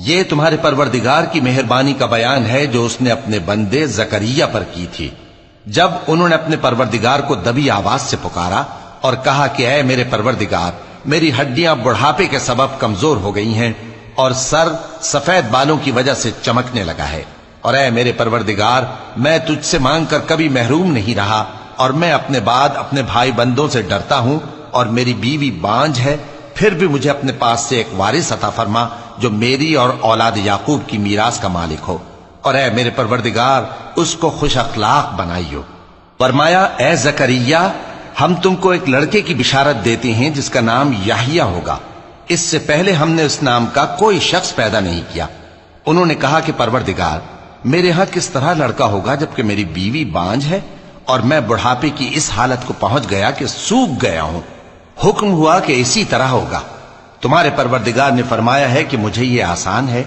یہ تمہارے پروردگار کی مہربانی کا بیان ہے جو اس نے اپنے بندے زکریا پر کی تھی، جب انہوں نے اپنے پروردگار کو دبی آواز سے پکارا اور کہا کہ اے میرے پروردگار، میری ہڈیاں بڑھاپے کے سبب کمزور ہو گئی ہیں اور سر سفید بالوں کی وجہ سے چمکنے لگا ہے، اور اے میرے پروردگار، میں تجھ سے مانگ کر کبھی محروم نہیں رہا، اور میں اپنے بعد اپنے بھائی بندوں سے ڈرتا ہوں، اور میری بیوی بانجھ ہے، پھر بھی مجھے اپنے پاس سے ایک وارث عطا فرما جو میری اور اولاد یعقوب کی میراث کا مالک ہو، اور اے میرے پروردگار، اس کو خوش اخلاق بنائیو۔ فرمایا اے زکریا، ہم تم کو ایک لڑکے کی بشارت دیتے ہیں جس کا نام یحییٰ ہوگا، اس سے پہلے ہم نے اس نام کا کوئی شخص پیدا نہیں کیا۔ انہوں نے کہا کہ پروردگار، میرے ہاں کس طرح لڑکا ہوگا جبکہ میری بیوی بانجھ ہے اور میں بڑھاپے کی اس حالت کو پہنچ گیا کہ سوکھ گیا ہوں؟ حکم ہوا کہ اسی طرح ہوگا۔ تمہارے پروردگار نے فرمایا ہے کہ مجھے یہ آسان ہے،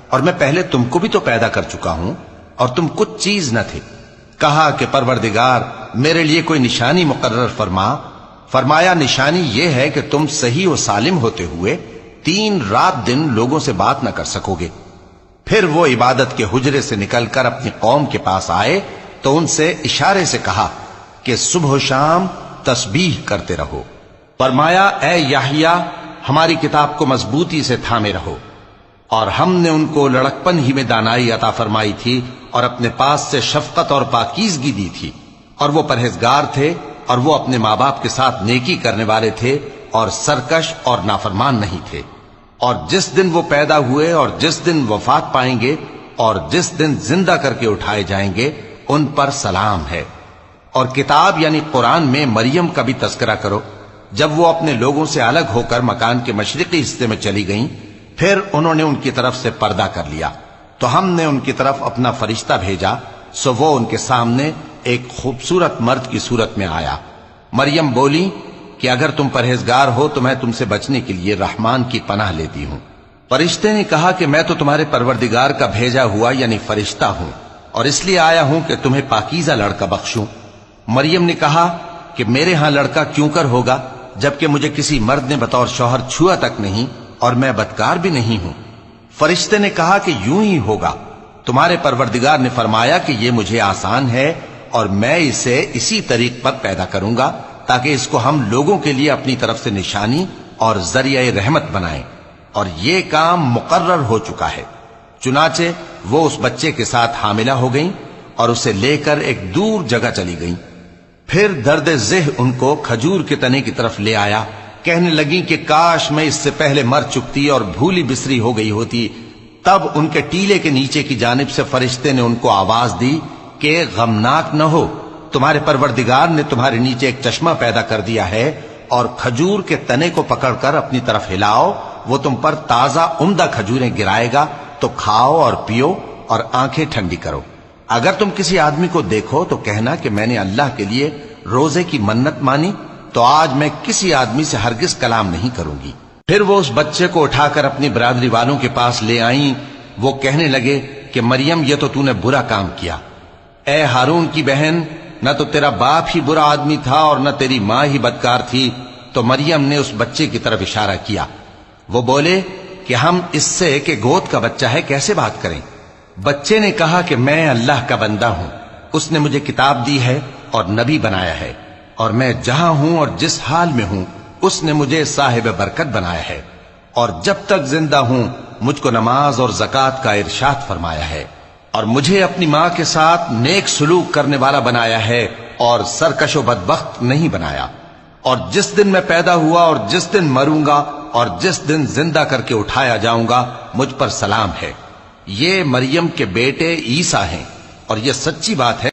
اور میں پہلے تم کو بھی تو پیدا کر چکا ہوں اور تم کچھ چیز نہ تھے۔ کہا کہ پروردگار، میرے لیے کوئی نشانی مقرر فرما۔ فرمایا نشانی یہ ہے کہ تم صحیح و سالم ہوتے ہوئے 3 رات دن لوگوں سے بات نہ کر سکو گے۔ پھر وہ عبادت کے حجرے سے نکل کر اپنی قوم کے پاس آئے تو ان سے اشارے سے کہا کہ صبح و شام تسبیح کرتے رہو۔ فرمایا اے یحییٰ، ہماری کتاب کو مضبوطی سے تھامے رہو، اور ہم نے ان کو لڑکپن ہی میں دانائی عطا فرمائی تھی اور اپنے پاس سے شفقت اور پاکیزگی دی تھی، اور وہ پرہیزگار تھے، اور وہ اپنے ماں باپ کے ساتھ نیکی کرنے والے تھے اور سرکش اور نافرمان نہیں تھے۔ اور جس دن وہ پیدا ہوئے اور جس دن وفات پائیں گے اور جس دن زندہ کر کے اٹھائے جائیں گے ان پر سلام ہے۔ اور کتاب یعنی قرآن میں مریم کا بھی تذکرہ کرو، جب وہ اپنے لوگوں سے الگ ہو کر مکان کے مشرقی حصے میں چلی گئیں، پھر انہوں نے ان کی طرف سے پردہ کر لیا، تو ہم نے ان کی طرف اپنا فرشتہ بھیجا، سو وہ ان کے سامنے ایک خوبصورت مرد کی صورت میں آیا۔ مریم بولی کہ اگر تم پرہیزگار ہو تو میں تم سے بچنے کے لیے رحمان کی پناہ لیتی ہوں۔ فرشتے نے کہا کہ میں تو تمہارے پروردگار کا بھیجا ہوا یعنی فرشتہ ہوں، اور اس لیے آیا ہوں کہ تمہیں پاکیزہ لڑکا بخشوں۔ مریم نے کہا کہ میرے ہاں لڑکا کیوں کر ہوگا جبکہ مجھے کسی مرد نے بطور شوہر چھوا تک نہیں اور میں بدکار بھی نہیں ہوں۔ فرشتے نے کہا کہ یوں ہی ہوگا۔ تمہارے پروردگار نے فرمایا کہ یہ مجھے آسان ہے اور میں اسے اسی طریق پر پیدا کروں گا تاکہ اس کو ہم لوگوں کے لیے اپنی طرف سے نشانی اور ذریعہ رحمت بنائیں، اور یہ کام مقرر ہو چکا ہے۔ چنانچہ وہ اس بچے کے ساتھ حاملہ ہو گئیں اور اسے لے کر ایک دور جگہ چلی گئیں۔ پھر درد ذہ ان کو کھجور کے تنے کی طرف لے آیا، کہنے لگیں کہ کاش میں اس سے پہلے مر چکتی اور بھولی بسری ہو گئی ہوتی۔ تب ان کے ٹیلے کے نیچے کی جانب سے فرشتے نے ان کو آواز دی کہ غمناک نہ ہو، تمہارے پروردگار نے تمہارے نیچے ایک چشمہ پیدا کر دیا ہے، اور کھجور کے تنے کو پکڑ کر اپنی طرف ہلاؤ، وہ تم پر تازہ عمدہ کھجوریں گرائے گا، تو کھاؤ اور پیو اور آنکھیں ٹھنڈی کرو۔ اگر تم کسی آدمی کو دیکھو تو کہنا کہ میں نے اللہ کے لیے روزے کی منت مانی، تو آج میں کسی آدمی سے ہرگز کلام نہیں کروں گی۔ پھر وہ اس بچے کو اٹھا کر اپنی برادری والوں کے پاس لے آئیں۔ وہ کہنے لگے کہ مریم، یہ تو نے برا کام کیا۔ اے ہارون کی بہن، نہ تو تیرا باپ ہی برا آدمی تھا اور نہ تیری ماں ہی بدکار تھی۔ تو مریم نے اس بچے کی طرف اشارہ کیا۔ وہ بولے کہ ہم اس سے کہ گود کا بچہ ہے کیسے بات کریں؟ بچے نے کہا کہ میں اللہ کا بندہ ہوں، اس نے مجھے کتاب دی ہے اور نبی بنایا ہے، اور میں جہاں ہوں اور جس حال میں ہوں اس نے مجھے صاحب برکت بنایا ہے، اور جب تک زندہ ہوں مجھ کو نماز اور زکوٰۃ کا ارشاد فرمایا ہے، اور مجھے اپنی ماں کے ساتھ نیک سلوک کرنے والا بنایا ہے اور سرکش و بدبخت نہیں بنایا، اور جس دن میں پیدا ہوا اور جس دن مروں گا اور جس دن زندہ کر کے اٹھایا جاؤں گا مجھ پر سلام ہے۔ یہ مریم کے بیٹے عیسیٰ ہیں، اور یہ سچی بات ہے